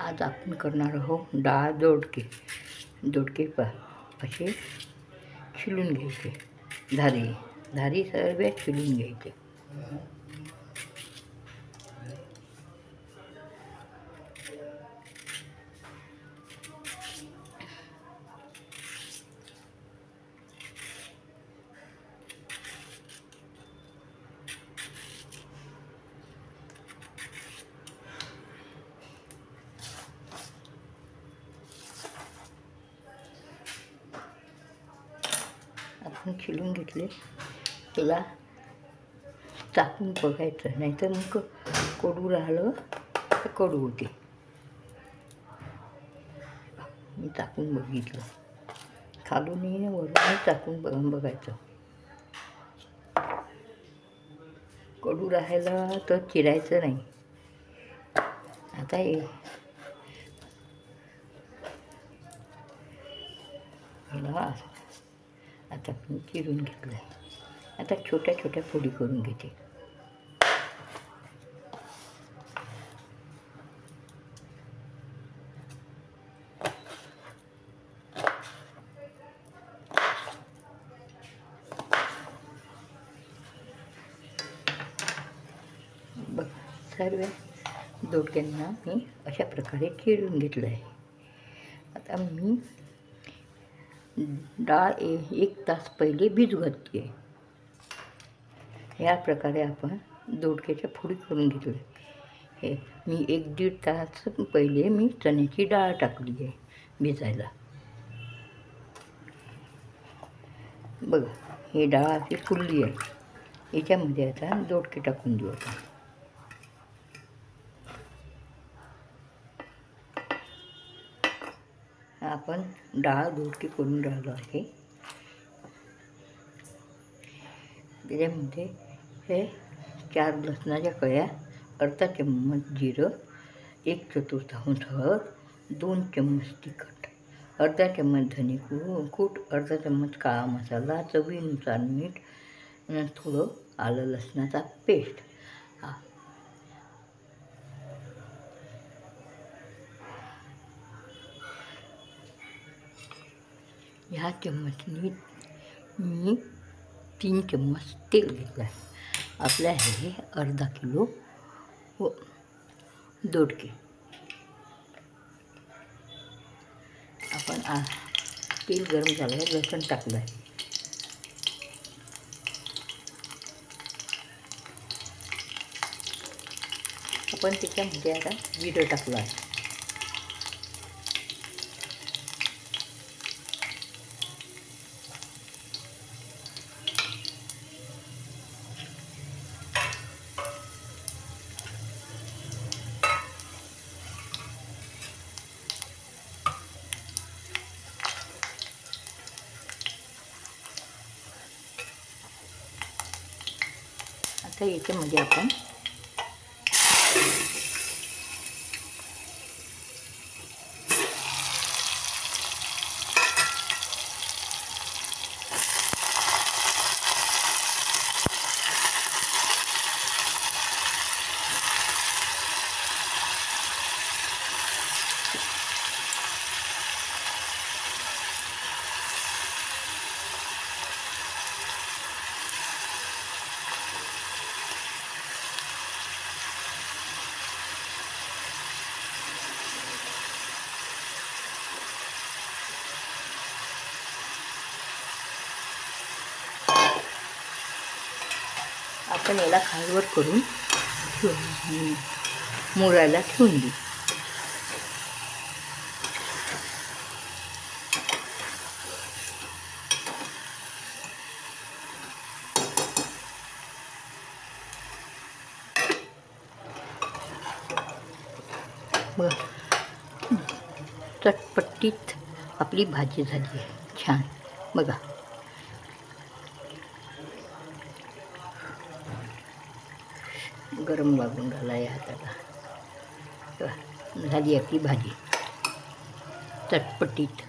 आज आपण करणार आहोत डाळ दोडके. दोडके असे छिलून घ्यायचे, धारी सर्व छिलून घ्यायचे. आपण छिलून घेतले, त्याला चाकून बघायचं, नाहीतर मग कडू राहिलं तर कडू होते. मी चाकून बघितलं, खालूनही वरूनही चाकून बघायचं. कडू राहिलं तर चिरायचं नाही. आता आता मी चिरून घेतलं आहे. आता छोट्या छोट्या फोडी करून घेते. बघ, सर्व दोडक्यांना मी अशा प्रकारे चिरून घेतलं आहे. आता मी डाळ 1 तास पहिले भिजू घातली आहे. या प्रकारे आपण दोडक्याच्या फोडी करून घेतली. हे मी 1-1.5 तास पहिले मी चण्याची डाळ टाकली आहे भिजायला. बघा, ही डाळ अशी फुलली आहे. याच्यामध्ये आता दोडके टाकून देऊ आपण. आपण डाळ दोडके करून राहिलो आहे. त्याच्यामध्ये हे 4 लसणाच्या कळ्या, अर्धा चम्मच जिरं, 1/4 हळद, 2 चम्मच तिखट, अर्धा चम्मच धने कूट, अर्धा चम्मच काळा मसाला, चवीनुसार मीठ, थोडं आलं लसणाचा पेस्ट. ह्या चम्मचनी मी 3 चम्मच तेल घेतलं आहे. आपल्या हे अर्धा किलो दोडके. आपण तेल गरम झालं आहे, लसूण टाकलं आहे. आपण त्याच्यामध्ये आता जिरं टाकलं आहे. आता याच्यामध्ये आपण याला खालवर करून मुरायला ठेवून देऊ. चटपटीत आपली भाजी झाली आहे, छान. बघा, गरम लागून राहिला आहे हाताला. झाली आपली भाजी चटपटीत.